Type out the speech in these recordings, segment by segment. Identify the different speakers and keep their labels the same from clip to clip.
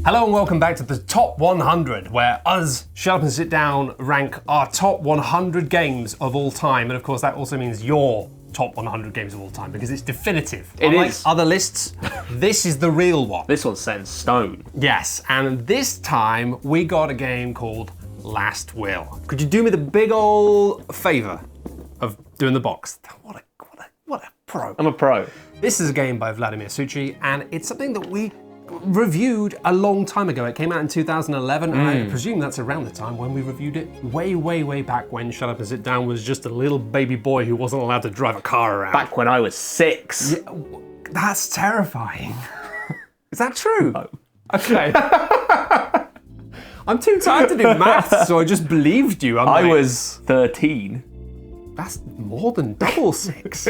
Speaker 1: Hello and welcome back to the Top 100, where us, Shut Up and Sit Down, rank our top 100 games of all time. And of course, that also means your top 100 games of all time, because it's definitive. Unlike other lists, this is the real one.
Speaker 2: This one's set in stone.
Speaker 1: Yes, and this time we got a game called Last Will. Could you do me the big old favor of doing the box? What a pro.
Speaker 2: I'm a pro.
Speaker 1: This is a game by Vladimir Suchy, and it's something that we reviewed a long time ago. It came out in 2011, and I presume that's around the time when we reviewed it. Way back when Shut Up and Sit Down was just a little baby boy who wasn't allowed to drive a car around.
Speaker 2: Back when I was 6.
Speaker 1: Yeah, that's terrifying. Is that true?
Speaker 2: No.
Speaker 1: Okay. I'm too tired to do maths, so I just believed you.
Speaker 2: I was 13.
Speaker 1: That's more than double 6.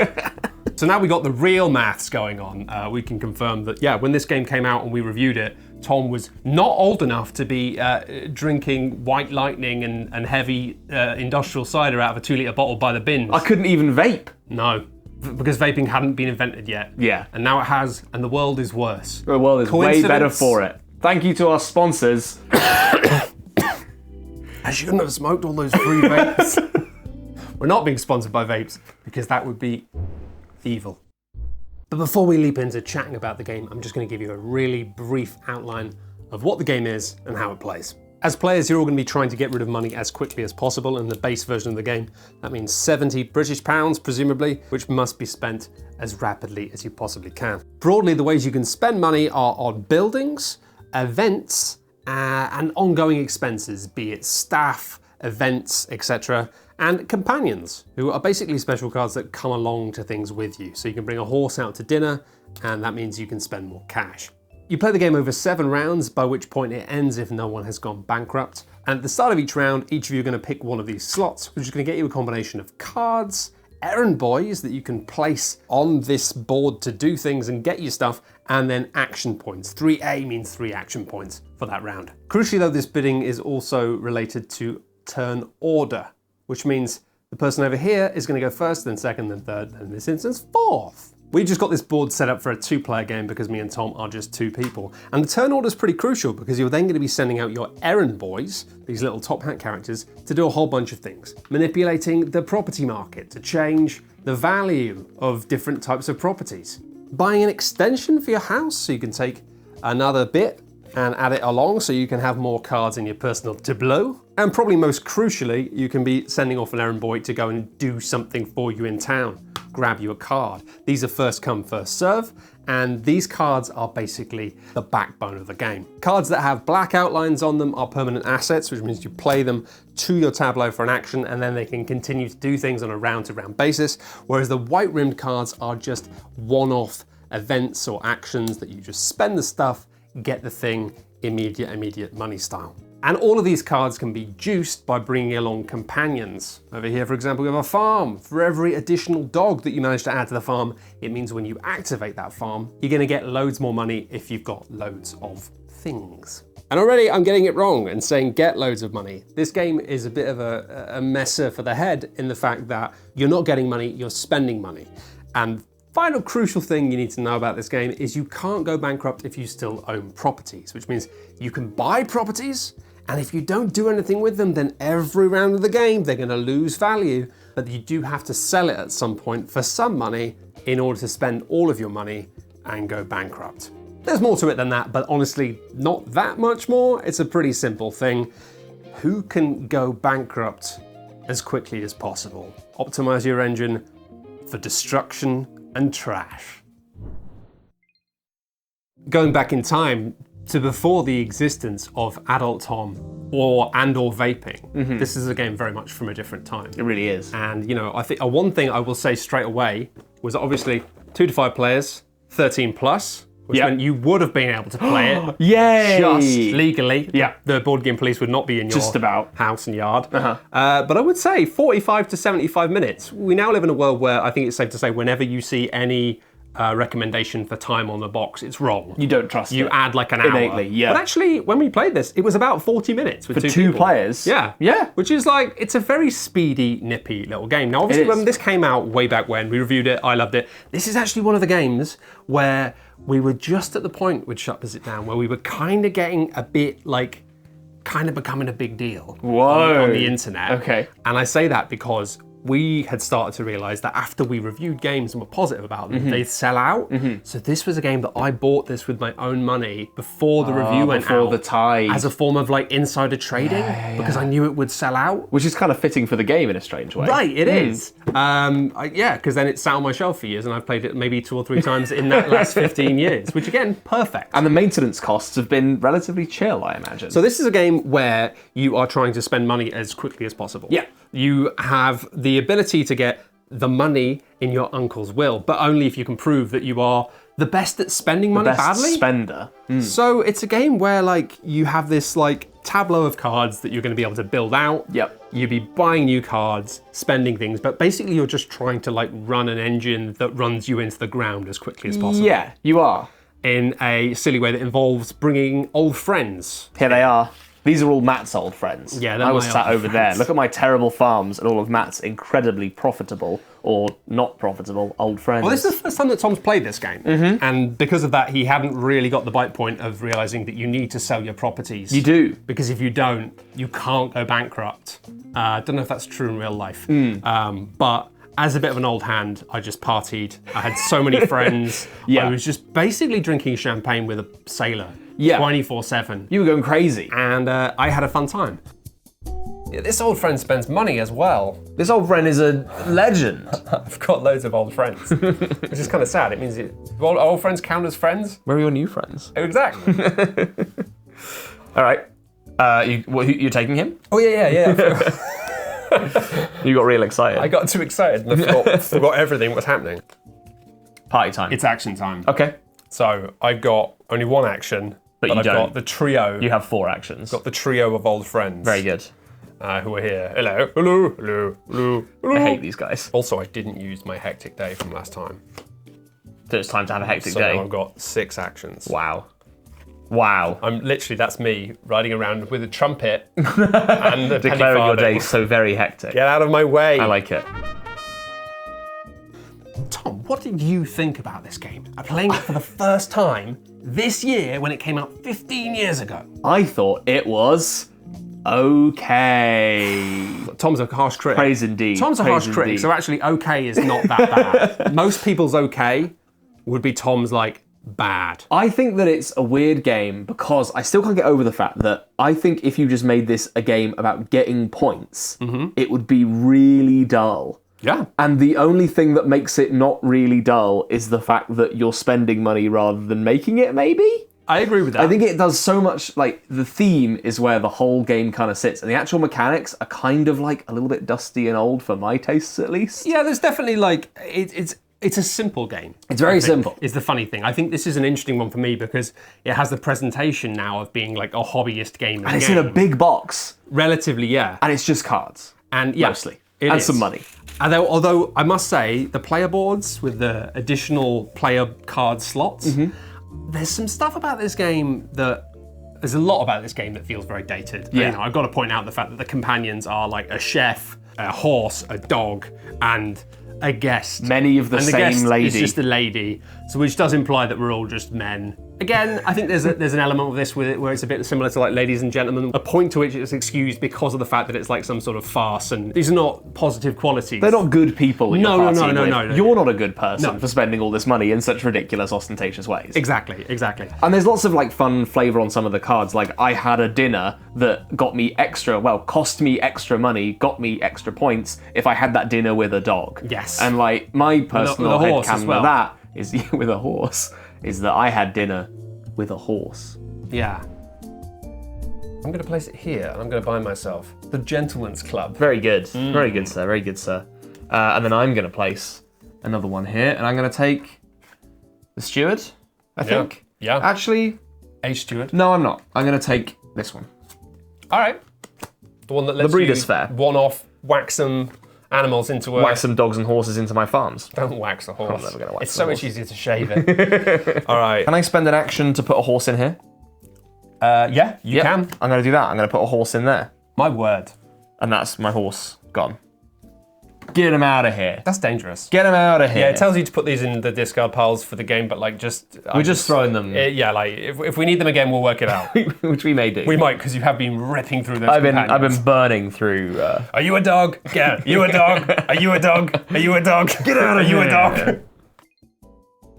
Speaker 1: So now we got the real maths going on. We can confirm that, yeah, when this game came out and we reviewed it, Tom was not old enough to be drinking White Lightning and heavy industrial cider out of a 2-litre bottle by the bins.
Speaker 2: I couldn't even vape.
Speaker 1: No, because vaping hadn't been invented yet.
Speaker 2: Yeah.
Speaker 1: And now it has, and the world is worse.
Speaker 2: The world is way better for it. Thank you to our sponsors.
Speaker 1: I shouldn't have smoked all those free vapes. We're not being sponsored by vapes, because that would be evil. But before we leap into chatting about the game, I'm just going to give you a really brief outline of what the game is and how it plays. As players, you're all going to be trying to get rid of money as quickly as possible in the base version of the game. That means 70 British pounds, presumably, which must be spent as rapidly as you possibly can. Broadly, the ways you can spend money are on buildings, events, and ongoing expenses, be it staff, events, etc., and companions, who are basically special cards that come along to things with you. So you can bring a horse out to dinner, and that means you can spend more cash. You play the game over 7 rounds, by which point it ends if no one has gone bankrupt. And at the start of each round, each of you are going to pick one of these slots, which is going to get you a combination of cards, errand boys that you can place on this board to do things and get you stuff, and then action points. 3A means 3 action points for that round. Crucially though, this bidding is also related to turn order, which means the person over here is going to go first, then second, then third, and in this instance, fourth. We just got this board set up for a 2-player game because me and Tom are just 2 people. And the turn order is pretty crucial because you're then going to be sending out your errand boys, these little top hat characters, to do a whole bunch of things. Manipulating the property market to change the value of different types of properties. Buying an extension for your house so you can take another bit and add it along so you can have more cards in your personal tableau. And probably most crucially, you can be sending off an errand boy to go and do something for you in town, grab you a card. These are first come, first serve, and these cards are basically the backbone of the game. Cards that have black outlines on them are permanent assets, which means you play them to your tableau for an action, and then they can continue to do things on a round-to-round basis, whereas the white-rimmed cards are just one-off events or actions that you just spend the stuff, get the thing, immediate money style. And all of these cards can be juiced by bringing along companions. Over here, for example, we have a farm. For every additional dog that you manage to add to the farm, it means when you activate that farm, you're gonna get loads more money if you've got loads of things. And already I'm getting it wrong and saying get loads of money. This game is a bit of a messer for the head in the fact that you're not getting money, you're spending money. And final crucial thing you need to know about this game is you can't go bankrupt if you still own properties, which means you can buy properties, and if you don't do anything with them, then every round of the game, they're gonna lose value, but you do have to sell it at some point for some money in order to spend all of your money and go bankrupt. There's more to it than that, but honestly, not that much more. It's a pretty simple thing. Who can go bankrupt as quickly as possible? Optimize your engine for destruction and trash. Going back in time to before the existence of adult Tom or vaping, this is a game very much from a different time.
Speaker 2: It really is.
Speaker 1: And you know, I think one thing I will say straight away was obviously 2 to 5 players, 13 plus, which meant you would have been able to play it
Speaker 2: Yay!
Speaker 1: just legally.
Speaker 2: Yeah.
Speaker 1: The board game police would not be in your
Speaker 2: Just about.
Speaker 1: house and yard. But I would say 45 to 75 minutes. We now live in a world where I think it's safe to say whenever you see any recommendation for time on the box. It's wrong.
Speaker 2: You don't trust
Speaker 1: You
Speaker 2: it.
Speaker 1: add like an hour.
Speaker 2: Innately, yeah.
Speaker 1: But actually, when we played this, it was about 40 minutes with
Speaker 2: For two
Speaker 1: people.
Speaker 2: players?
Speaker 1: Yeah.
Speaker 2: Yeah.
Speaker 1: Which is like, it's a very speedy, nippy little game. Now, obviously,
Speaker 2: It is.
Speaker 1: when this came out way back when, we reviewed it, I loved it. This is actually one of the games where we were just at the point with Shut Does It Down, where we were kind of getting a bit like, kind of becoming a big deal
Speaker 2: Whoa.
Speaker 1: on the internet.
Speaker 2: Okay.
Speaker 1: And I say that because we had started to realise that after we reviewed games and were positive about them, they sell out. So this was a game that I bought this with my own money before the review went
Speaker 2: before
Speaker 1: out.
Speaker 2: the tide.
Speaker 1: As a form of like insider trading, because I knew it would sell out.
Speaker 2: Which is kind of fitting for the game in a strange way.
Speaker 1: Right, it is. Yeah, because then it sat on my shelf for years and I've played it maybe 2 or 3 times in that last 15 years, which again, perfect.
Speaker 2: And the maintenance costs have been relatively chill, I imagine.
Speaker 1: So this is a game where you are trying to spend money as quickly as possible.
Speaker 2: Yeah.
Speaker 1: You have the ability to get the money in your uncle's will, but only if you can prove that you are the best at spending money
Speaker 2: best
Speaker 1: badly.
Speaker 2: spender.
Speaker 1: So it's a game where like you have this like tableau of cards that you're going to be able to build out.
Speaker 2: Yep.
Speaker 1: You'll be buying new cards, spending things, but basically you're just trying to like run an engine that runs you into the ground as quickly as possible.
Speaker 2: Yeah, you are.
Speaker 1: In a silly way that involves bringing old friends.
Speaker 2: Here they are. These are all Matt's old friends.
Speaker 1: Yeah, they're
Speaker 2: I was
Speaker 1: my
Speaker 2: sat
Speaker 1: old
Speaker 2: over
Speaker 1: friends.
Speaker 2: there. Look at my terrible farms and all of Matt's incredibly profitable or not profitable old friends.
Speaker 1: Well, this is the first time that Tom's played this game. And because of that, he hadn't really got the bite point of realising that you need to sell your properties.
Speaker 2: You do.
Speaker 1: Because if you don't, you can't go bankrupt. I don't know if that's true in real life. But as a bit of an old hand, I just partied. I had so many friends.
Speaker 2: Yeah.
Speaker 1: I was just basically drinking champagne with a sailor.
Speaker 2: Yeah.
Speaker 1: 24/7.
Speaker 2: You were going crazy.
Speaker 1: And I had a fun time. Yeah, this old friend spends money as well.
Speaker 2: This old friend is a legend.
Speaker 1: I've got loads of old friends, which is kind of sad. It means do old friends count as friends?
Speaker 2: Where are your new friends?
Speaker 1: Exactly.
Speaker 2: All right. You're taking him?
Speaker 1: Oh yeah.
Speaker 2: You got real excited.
Speaker 1: I got too excited and I forgot everything that was happening.
Speaker 2: Party time.
Speaker 1: It's action time.
Speaker 2: Okay.
Speaker 1: So I've got only one action, but
Speaker 2: you
Speaker 1: I've
Speaker 2: don't.
Speaker 1: got the trio.
Speaker 2: You have 4 actions.
Speaker 1: Got the trio of old friends.
Speaker 2: Very good.
Speaker 1: Who are here. Hello.
Speaker 2: I hate these guys.
Speaker 1: Also, I didn't use my hectic day from last time.
Speaker 2: So it's time to have a hectic
Speaker 1: So
Speaker 2: day.
Speaker 1: I've got 6 actions.
Speaker 2: Wow.
Speaker 1: That's me riding around with a trumpet and a penny
Speaker 2: Declaring your
Speaker 1: farthing.
Speaker 2: day so very hectic.
Speaker 1: Get out of my way.
Speaker 2: I like it.
Speaker 1: Tom, what did you think about this game? I'm playing it for the first time this year when it came out 15 years ago.
Speaker 2: I thought it was okay.
Speaker 1: Tom's a harsh critic.
Speaker 2: Praise indeed.
Speaker 1: Tom's a
Speaker 2: Praise
Speaker 1: harsh critic,
Speaker 2: indeed.
Speaker 1: so actually okay is not that bad. Most people's okay would be Tom's like bad.
Speaker 2: I think that it's a weird game because I still can't get over the fact that I think if you just made this a game about getting points, it would be really dull.
Speaker 1: Yeah.
Speaker 2: And the only thing that makes it not really dull is the fact that you're spending money rather than making it, maybe?
Speaker 1: I agree with that.
Speaker 2: I think it does so much, like, the theme is where the whole game kind of sits, and the actual mechanics are kind of, like, a little bit dusty and old for my tastes, at least.
Speaker 1: Yeah, there's definitely like, it's a simple game.
Speaker 2: It's very simple.
Speaker 1: Is the funny thing. I think this is an interesting one for me because it has the presentation now of being like a hobbyist game.
Speaker 2: And it's in a big box,
Speaker 1: Relatively, yeah.
Speaker 2: and it's just cards.
Speaker 1: And yeah,
Speaker 2: Mostly.
Speaker 1: it
Speaker 2: And
Speaker 1: is.
Speaker 2: some money.
Speaker 1: Although I must say, the player boards with the additional player card slots, there's some stuff about this game there's a lot about this game that feels very dated.
Speaker 2: Yeah.
Speaker 1: You know, I've got to point out the fact that the companions are like a chef, a horse, a dog, and a guest.
Speaker 2: Many of the
Speaker 1: and
Speaker 2: same
Speaker 1: guest
Speaker 2: lady.
Speaker 1: is just a lady, so which does imply that we're all just men. Again, I think there's an element of this with it where it's a bit similar to like Ladies and Gentlemen, a point to which it's excused because of the fact that it's like some sort of farce, and these are not positive qualities.
Speaker 2: They're not good people that
Speaker 1: No,
Speaker 2: you're
Speaker 1: no,
Speaker 2: partying
Speaker 1: no,
Speaker 2: with.
Speaker 1: no, no.
Speaker 2: You're not a good person
Speaker 1: No.
Speaker 2: for spending all this money in such ridiculous, ostentatious ways.
Speaker 1: Exactly.
Speaker 2: And there's lots of like fun flavour on some of the cards. Like I had a dinner that got me cost me extra money, got me extra points if I had that dinner with a dog.
Speaker 1: Yes.
Speaker 2: And like my personal
Speaker 1: with a horse as
Speaker 2: headcanon
Speaker 1: well.
Speaker 2: of that is with a horse is that I had dinner with a horse.
Speaker 1: Yeah. I'm going to place it here, and I'm going to buy myself the Gentleman's Club.
Speaker 2: Very good. Very good, sir. Very good, sir. And then I'm going to place another one here, and I'm going to take the steward, I think.
Speaker 1: Yeah.
Speaker 2: Actually,
Speaker 1: A steward.
Speaker 2: no, I'm not. I'm going to take this one.
Speaker 1: All right. The one that lets
Speaker 2: Breeders'
Speaker 1: you
Speaker 2: Fair.
Speaker 1: one off, whack some animals into a...
Speaker 2: Whack some dogs and horses into my farms.
Speaker 1: Don't wax a horse.
Speaker 2: I'm never gonna wax
Speaker 1: It's
Speaker 2: a
Speaker 1: so
Speaker 2: horse.
Speaker 1: much easier to shave it. All right.
Speaker 2: Can I spend an action to put a horse in here?
Speaker 1: Yeah, you
Speaker 2: Yep.
Speaker 1: can.
Speaker 2: I'm going to do that. I'm going to put a horse in there.
Speaker 1: My word.
Speaker 2: And that's my horse gone. Get him out of here.
Speaker 1: That's dangerous.
Speaker 2: Get him out of here.
Speaker 1: Yeah, it tells you to put these in the discard piles for the game, but like just...
Speaker 2: We're just throwing them.
Speaker 1: Yeah, like if we need them again, we'll work it out.
Speaker 2: Which we may do.
Speaker 1: We might, because you have been ripping through those
Speaker 2: I've
Speaker 1: companions.
Speaker 2: been burning through...
Speaker 1: Are you a dog? Yeah. You a dog? Are you a dog? Are you a dog? Get out of here. Are you a dog?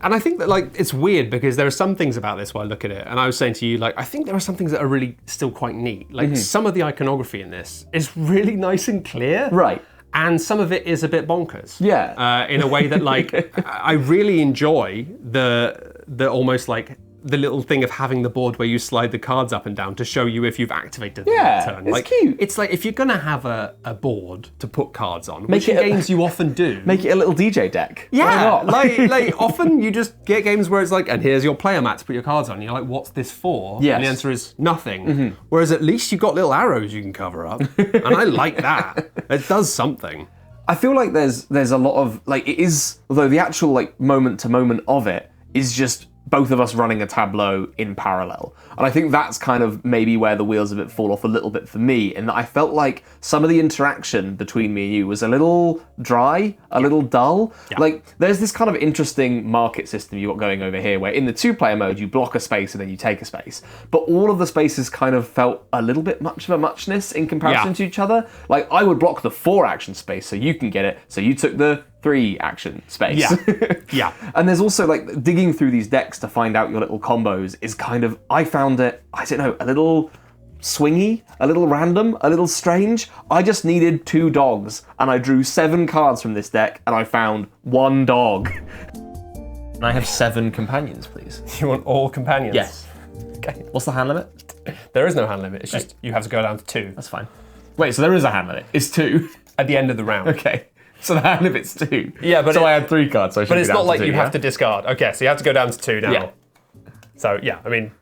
Speaker 1: And I think that like it's weird because there are some things about this while I look at it, and I was saying to you, like, I think there are some things that are really still quite neat. Like some of the iconography in this is really nice and clear.
Speaker 2: Right.
Speaker 1: And some of it is a bit bonkers.
Speaker 2: Yeah.
Speaker 1: In a way that like, I really enjoy the almost like the little thing of having the board where you slide the cards up and down to show you if you've activated them that turn.
Speaker 2: It's
Speaker 1: like,
Speaker 2: cute.
Speaker 1: It's like if you're gonna have a board to put cards on,
Speaker 2: Make
Speaker 1: which in
Speaker 2: it a-
Speaker 1: games you often do.
Speaker 2: Make it a little DJ deck. Why
Speaker 1: Yeah,
Speaker 2: not?
Speaker 1: like often you just get games where it's like, and here's your player mat to put your cards on. You're like, what's this for?
Speaker 2: Yes.
Speaker 1: And the answer is nothing. Whereas at least you've got little arrows you can cover up, and I like that. It does something.
Speaker 2: I feel like there's a lot of, like, it is, although the actual, like, moment to moment of it is just both of us running a tableau in parallel. And I think that's kind of maybe where the wheels of it fall off a little bit for me, in that I felt like some of the interaction between me and you was a little dry, a little dull.
Speaker 1: Yeah.
Speaker 2: Like, there's this kind of interesting market system you've got going over here, where in the 2-player mode, you block a space and then you take a space. But all of the spaces kind of felt a little bit much of a muchness in comparison
Speaker 1: Yeah.
Speaker 2: to each other. Like, I would block the 4-action space so you can get it, so you took the 3-action space.
Speaker 1: Yeah. Yeah.
Speaker 2: And there's also, like, digging through these decks to find out your little combos is kind of, I found it, I don't know, a little swingy, a little random, a little strange. I just needed 2 dogs, and I drew 7 cards from this deck, and I found 1 dog. And I have 7 companions, please.
Speaker 1: You want all companions?
Speaker 2: Yes.
Speaker 1: Okay.
Speaker 2: What's the hand limit?
Speaker 1: There is no hand limit. It's just you have to go down to 2
Speaker 2: That's fine. Wait, so there is a hand limit. It's 2.
Speaker 1: at the end of the round.
Speaker 2: Okay. So the hand limit's 2.
Speaker 1: Yeah, but
Speaker 2: so I had 3 cards, so I should
Speaker 1: But
Speaker 2: be
Speaker 1: it's
Speaker 2: down
Speaker 1: not
Speaker 2: to
Speaker 1: like
Speaker 2: 2,
Speaker 1: you
Speaker 2: yeah?
Speaker 1: have to discard. Okay, so you have to go down to 2 now.
Speaker 2: Yeah.
Speaker 1: So yeah, I mean,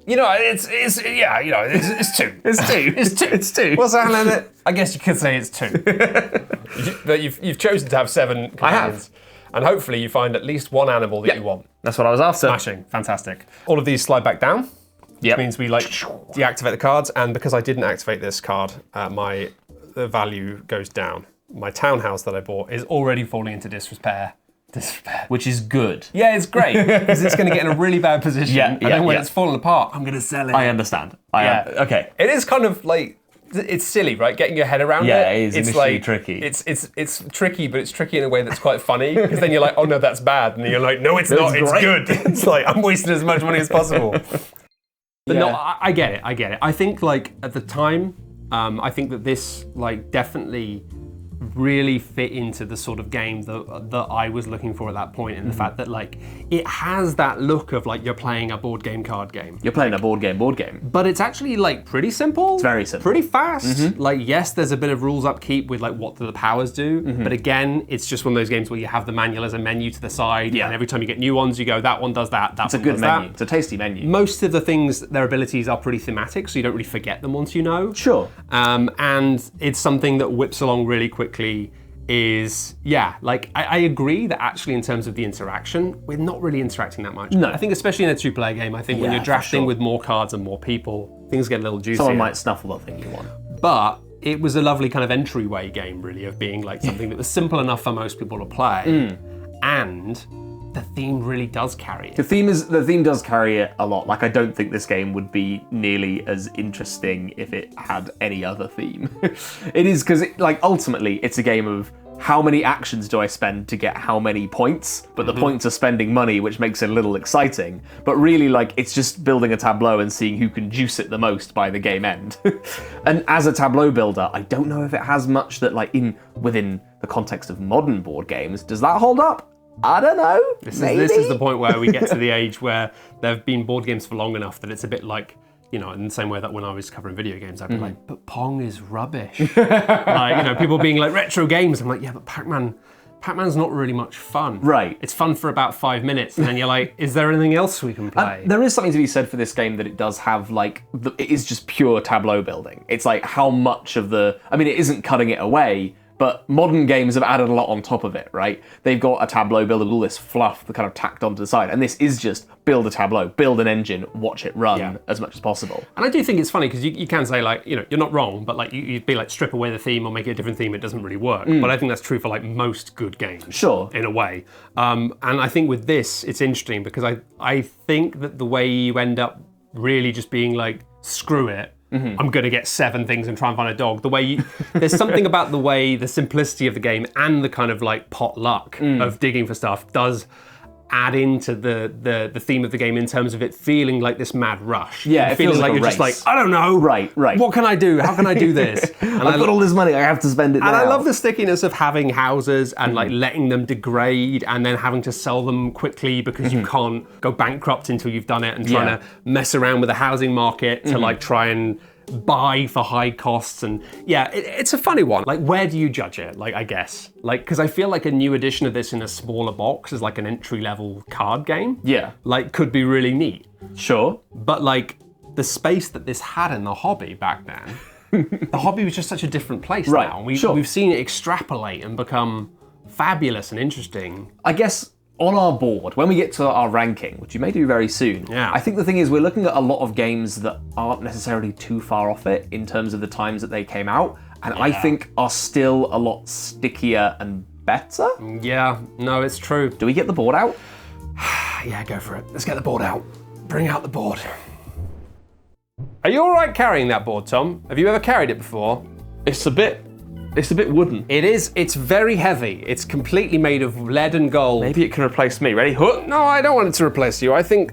Speaker 1: you know, it's 2. It's 2.
Speaker 2: It's 2. It's 2.
Speaker 1: What's the hand limit? I guess you could say it's 2. But you've chosen to have 7 companions. And hopefully you find at least 1 animal that you want.
Speaker 2: That's what I was after.
Speaker 1: Smashing, fantastic. All of these slide back down.
Speaker 2: Yep.
Speaker 1: Which means we like deactivate the cards, and because I didn't activate this card, the value goes down. My townhouse that I bought is already falling into disrepair.
Speaker 2: Which is good.
Speaker 1: Yeah, it's great because it's going to get in a really bad position, and then when
Speaker 2: yeah.
Speaker 1: it's fallen apart, I'm going to sell it.
Speaker 2: I understand. Okay.
Speaker 1: It is kind of like, it's silly, right? Getting your head around it.
Speaker 2: Yeah, it is
Speaker 1: It's
Speaker 2: initially
Speaker 1: like,
Speaker 2: tricky.
Speaker 1: It's tricky, but it's tricky in a way that's quite funny because then you're like, oh no, that's bad, and then you're like, no, it's not. It's
Speaker 2: great.
Speaker 1: good. It's like I'm wasting as much money as possible. But no,
Speaker 2: Yeah.
Speaker 1: I get it. I get it. I think like at the time, I think that this like definitely really fit into the sort of game that I was looking for at that point, and the fact that like it has that look of like you're playing a board game card game.
Speaker 2: You're playing a board game.
Speaker 1: But it's actually like pretty simple. It's
Speaker 2: very simple.
Speaker 1: Pretty fast. Like yes, there's a bit of rules upkeep with like what do the powers do, but again, it's just one of those games where you have the manual as a menu to the side, and every time you get new ones, you go that one does that. That
Speaker 2: It's a
Speaker 1: one
Speaker 2: good
Speaker 1: does
Speaker 2: menu.
Speaker 1: that.
Speaker 2: It's a tasty menu.
Speaker 1: Most of the things, their abilities are pretty thematic, so you don't really forget them once you know.
Speaker 2: Sure.
Speaker 1: And it's something that whips along really quickly. Like I agree that actually in terms of the interaction, we're not really interacting that much.
Speaker 2: No.
Speaker 1: I think especially in a 2-player game, I think when
Speaker 2: Yeah,
Speaker 1: you're
Speaker 2: for
Speaker 1: drafting
Speaker 2: sure.
Speaker 1: with more cards and more people, things get a little juicier.
Speaker 2: Someone might snuffle the thing you want.
Speaker 1: But it was a lovely kind of entryway game, really, of being like something that was simple enough for most people to play, and the theme really does carry it.
Speaker 2: The theme does carry it a lot. Like, I don't think this game would be nearly as interesting if it had any other theme. It is because, like, ultimately, it's a game of how many actions do I spend to get how many points, but the points are spending money, which makes it a little exciting. But really, like, it's just building a tableau and seeing who can juice it the most by the game end. And as a tableau builder, I don't know if it has much that, like, within the context of modern board games, does that hold up? I don't know.
Speaker 1: This is the point where we get to the age where there have been board games for long enough that it's a bit like, you know, in the same way that when I was covering video games, I'd be like, but Pong is rubbish. Like, you know, people being like, retro games. I'm like, yeah, but Pac-Man's not really much fun.
Speaker 2: Right.
Speaker 1: It's fun for about 5 minutes, and then you're like, is there anything else we can play?
Speaker 2: There is something to be said for this game that it does have, like, it is just pure tableau building. It's like how much of it isn't cutting it away, But modern games have added a lot on top of it, right? They've got a tableau builder with all this fluff that kind of tacked onto the side. And this is just build a tableau, build an engine, watch it run as much as possible.
Speaker 1: And I do think it's funny because you can say like, you know, you're not wrong, but like you'd be like strip away the theme or make it a different theme, it doesn't really work. But I think that's true for like most good games.
Speaker 2: Sure.
Speaker 1: In a way. And I think with this, it's interesting because I think that the way you end up really just being like, screw it, I'm going to get 7 things and try and find a dog. There's something about the simplicity of the game and the kind of like potluck of digging for stuff does add into the theme of the game in terms of it feeling like this mad rush.
Speaker 2: Yeah, it feels like
Speaker 1: you're
Speaker 2: a
Speaker 1: just
Speaker 2: race.
Speaker 1: like, I don't know.
Speaker 2: Right.
Speaker 1: What can I do? How can I do this? And
Speaker 2: I've got all this money, I have to spend it now.
Speaker 1: And I love the stickiness of having houses and like letting them degrade and then having to sell them quickly because you can't go bankrupt until you've done it and trying to mess around with the housing market to like try and buy for high costs. And it's a funny one. Like, where do you judge it? Like, I guess, like, because I feel like a new edition of this in a smaller box is like an entry-level card game.
Speaker 2: Yeah.
Speaker 1: Like, could be really neat.
Speaker 2: Sure.
Speaker 1: But like, the space that this had in the hobby back then, the hobby was just such a different place now. We've seen it extrapolate and become fabulous and interesting.
Speaker 2: I guess on our board, when we get to our ranking, which you may do very soon, I think the thing is we're looking at a lot of games that aren't necessarily too far off it in terms of the times that they came out, and I think are still a lot stickier and better.
Speaker 1: Yeah, no, it's true.
Speaker 2: Do we get the board out?
Speaker 1: Yeah, go for it. Let's get the board out. Bring out the board. Are you all right carrying that board, Tom? Have you ever carried it before?
Speaker 2: It's a bit wooden.
Speaker 1: It is. It's very heavy. It's completely made of lead and gold.
Speaker 2: Maybe it can replace me. Ready? Hook.
Speaker 1: No, I don't want it to replace you. I think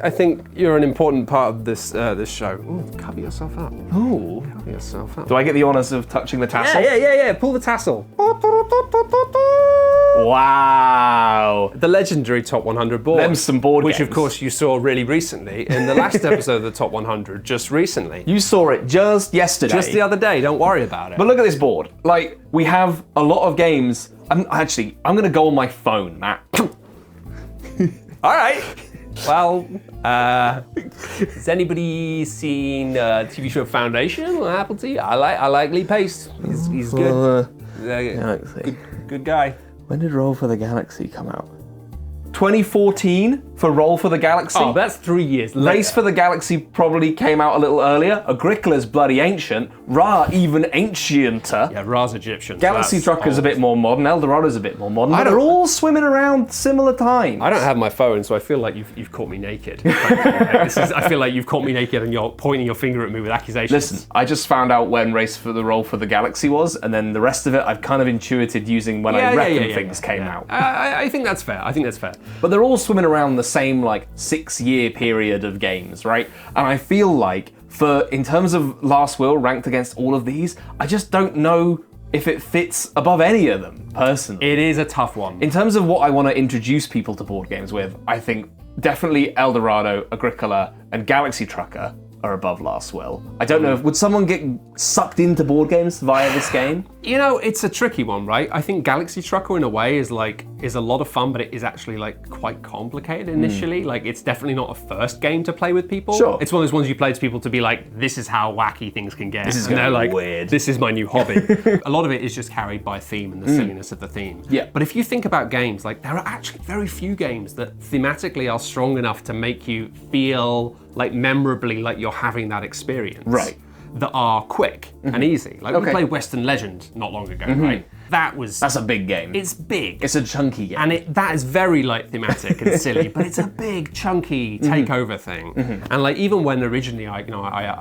Speaker 1: you're an important part of this this show. Ooh, cover yourself up.
Speaker 2: Ooh.
Speaker 1: Cover yourself up.
Speaker 2: Do I get the honours of touching the tassel?
Speaker 1: Yeah. Pull the tassel.
Speaker 2: Wow.
Speaker 1: The legendary Top 100 board.
Speaker 2: Them's some board
Speaker 1: Which,
Speaker 2: games.
Speaker 1: of course, you saw really recently in the last episode of the Top 100, just recently.
Speaker 2: You saw it just yesterday.
Speaker 1: Just the other day, don't worry about it.
Speaker 2: But look at this board. Like, we have a lot of games. I'm going to go on my phone, Matt.
Speaker 1: All right. Well, has anybody seen TV show Foundation on Apple TV? I like Lee Pace. He's good.
Speaker 2: Galaxy.
Speaker 1: Good guy.
Speaker 2: When did Roll for the Galaxy come out? 2014 for Roll for the Galaxy.
Speaker 1: Oh, that's 3 years later.
Speaker 2: Race for the Galaxy probably came out a little earlier. Agricola's bloody ancient. Ra even ancienter.
Speaker 1: Yeah, Ra's Egyptian.
Speaker 2: Galaxy
Speaker 1: so
Speaker 2: Trucker's a bit more modern. Eldorado's a bit more modern.
Speaker 1: I
Speaker 2: They're
Speaker 1: don't-
Speaker 2: all swimming around similar times.
Speaker 1: I don't have my phone, so I feel like you've caught me naked. I feel like you've caught me naked and you're pointing your finger at me with accusations.
Speaker 2: Listen, I just found out when Race for the Roll for the Galaxy was, and then the rest of it I've kind of intuited using when I reckon things came out.
Speaker 1: I think that's fair.
Speaker 2: But they're all swimming around the same like 6-year period of games, right? And I feel like in terms of Last Will ranked against all of these, I just don't know if it fits above any of them, personally.
Speaker 1: It is a tough one.
Speaker 2: In terms of what I want to introduce people to board games with, I think definitely Eldorado, Agricola, and Galaxy Trucker are above Last Will. I don't know, would someone get sucked into board games via this game?
Speaker 1: You know, it's a tricky one, right? I think Galaxy Trucker in a way is a lot of fun, but it is actually like quite complicated initially. Like, it's definitely not a first game to play with people.
Speaker 2: Sure.
Speaker 1: It's one of those ones you play to people to be like, this is how wacky things can get.
Speaker 2: This is
Speaker 1: and
Speaker 2: gonna
Speaker 1: they're
Speaker 2: be
Speaker 1: like,
Speaker 2: weird.
Speaker 1: This is my new hobby. A lot of it is just carried by theme and the silliness of the theme.
Speaker 2: Yeah.
Speaker 1: But if you think about games, like there are actually very few games that thematically are strong enough to make you feel like memorably like you're having that experience.
Speaker 2: Right.
Speaker 1: That are quick and easy. Like we played Western Legend not long ago, right? That's
Speaker 2: a big game.
Speaker 1: It's big.
Speaker 2: It's a chunky game.
Speaker 1: And that is very like thematic and silly, but it's a big, chunky takeover thing. And like even when originally I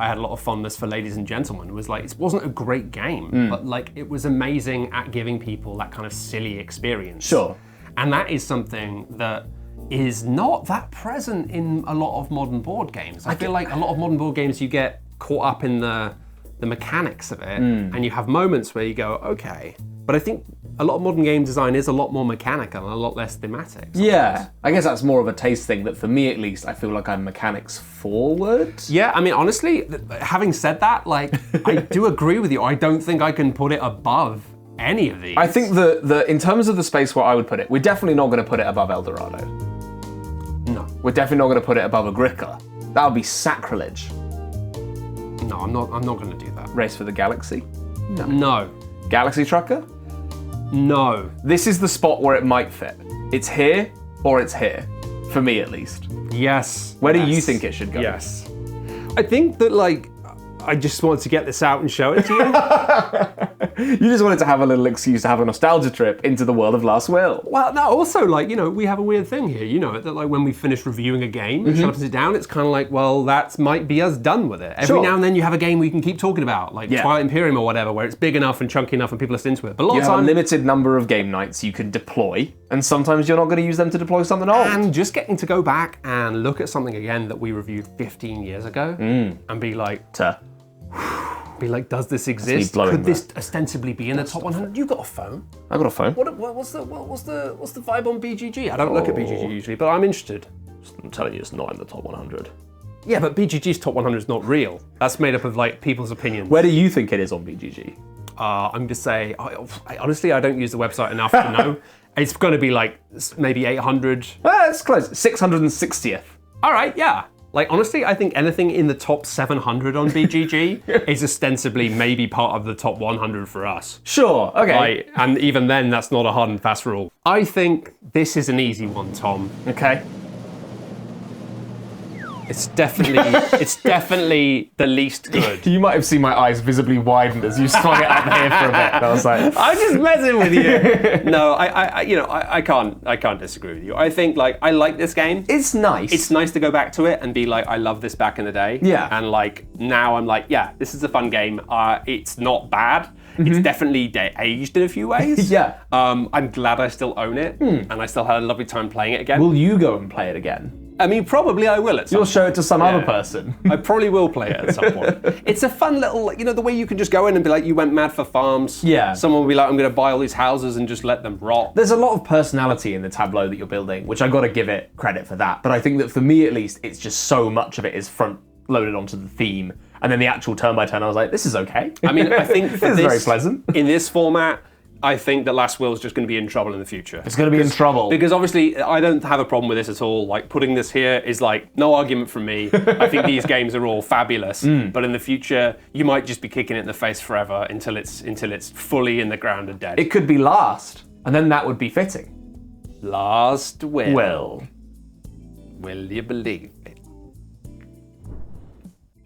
Speaker 1: had a lot of fondness for Ladies and Gentlemen, it was like it wasn't a great game, but like it was amazing at giving people that kind of silly experience.
Speaker 2: Sure.
Speaker 1: And that is something that is not that present in a lot of modern board games. I feel like a lot of modern board games you get caught up in the mechanics of it, and you have moments where you go, okay. But I think a lot of modern game design is a lot more mechanical and a lot less thematic.
Speaker 2: Yeah, I guess that's more of a taste thing, that for me at least, I feel like I'm mechanics forward.
Speaker 1: Yeah, I mean, honestly, having said that, like, I do agree with you. I don't think I can put it above any of these.
Speaker 2: I think the in terms of the space where I would put it, we're definitely not going to put it above Eldorado.
Speaker 1: No.
Speaker 2: We're definitely not going to put it above Agricola. That would be sacrilege.
Speaker 1: No, I'm not going to do that.
Speaker 2: Race for the Galaxy?
Speaker 1: No.
Speaker 2: Galaxy Trucker?
Speaker 1: No.
Speaker 2: This is the spot where it might fit. It's here or it's here, for me at least.
Speaker 1: Yes.
Speaker 2: Where do you think it should go?
Speaker 1: Yes. I think that, like, I just wanted to get this out and show it to you.
Speaker 2: You just wanted to have a little excuse to have a nostalgia trip into the world of Last Will.
Speaker 1: Well, no, also, like, you know, we have a weird thing here, you know, that, like, when we finish reviewing a game and shut it down, it's kind of like, well, that might be us done with it. Every now and then you have a game we can keep talking about, like Twilight Imperium or whatever, where it's big enough and chunky enough and people listen to it. But a lot of
Speaker 2: You have
Speaker 1: time,
Speaker 2: a limited number of game nights you can deploy, and sometimes you're not going to use them to deploy something old.
Speaker 1: and just getting to go back and look at something again that we reviewed 15 years ago and be like, does this exist? Could this ostensibly be in the top 100? You got a phone?
Speaker 2: I got a phone.
Speaker 1: What's the vibe on BGG? I don't look at BGG usually, but I'm interested.
Speaker 2: I'm telling you, it's not in the top 100.
Speaker 1: Yeah, but BGG's top 100 is not real. That's made up of like people's opinions.
Speaker 2: Where do you think it is on BGG?
Speaker 1: I'm going to say, honestly, I don't use the website enough to know. It's going to be like maybe 800.
Speaker 2: It's close. 660th.
Speaker 1: All right, yeah. Like, honestly, I think anything in the top 700 on BGG is ostensibly maybe part of the top 100 for us.
Speaker 2: Sure, okay.
Speaker 1: Like, and even then, that's not a hard and fast rule. I think this is an easy one, Tom.
Speaker 2: Okay.
Speaker 1: It's definitely the least good.
Speaker 2: You might have seen my eyes visibly widened as you swung it up here for a bit. And I was like,
Speaker 1: I'm just messing with you. No, I can't disagree with you. I think, like, I like this game.
Speaker 2: it's nice.
Speaker 1: It's nice to go back to it and be like, I love this back in the day.
Speaker 2: Yeah.
Speaker 1: And like, now I'm like, yeah, this is a fun game. It's not bad. It's definitely aged in a few ways.
Speaker 2: Yeah.
Speaker 1: I'm glad I still own it. And I still had a lovely time playing it again.
Speaker 2: Will you go and play it again?
Speaker 1: I mean, probably I will at some
Speaker 2: You'll
Speaker 1: point.
Speaker 2: show it to some other person.
Speaker 1: I probably will play it at some point. It's a fun little, you know, the way you can just go in and be like, you went mad for farms.
Speaker 2: Yeah.
Speaker 1: Someone will be like, I'm going to buy all these houses and just let them rot.
Speaker 2: There's a lot of personality in the tableau that you're building, which I got to give it credit for that. But I think that for me, at least, it's just so much of it is front loaded onto the theme. And then the actual turn by turn, I was like, this is okay.
Speaker 1: I mean, I think for
Speaker 2: this is very pleasant.
Speaker 1: In this format, I think that Last Will is just going to be in trouble in the future.
Speaker 2: It's going to be in trouble.
Speaker 1: Because obviously, I don't have a problem with this at all. Like, putting this here is like, no argument from me. I think these games are all fabulous. But in the future, you might just be kicking it in the face forever until it's fully in the ground and dead.
Speaker 2: It could be last, and then that would be fitting.
Speaker 1: Last Will. Will you believe it?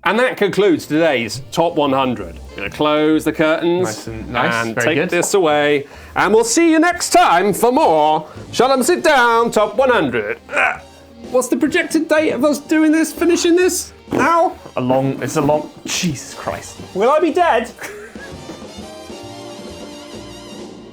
Speaker 1: And that concludes today's Top 100. I'm going to close the curtains
Speaker 2: Nice.
Speaker 1: and
Speaker 2: Very
Speaker 1: take
Speaker 2: good.
Speaker 1: this away. And we'll see you next time for more Shalom Sit Down Top 100. What's the projected date of us doing this, finishing this now?
Speaker 2: It's a long, Jesus Christ.
Speaker 1: Will I be dead?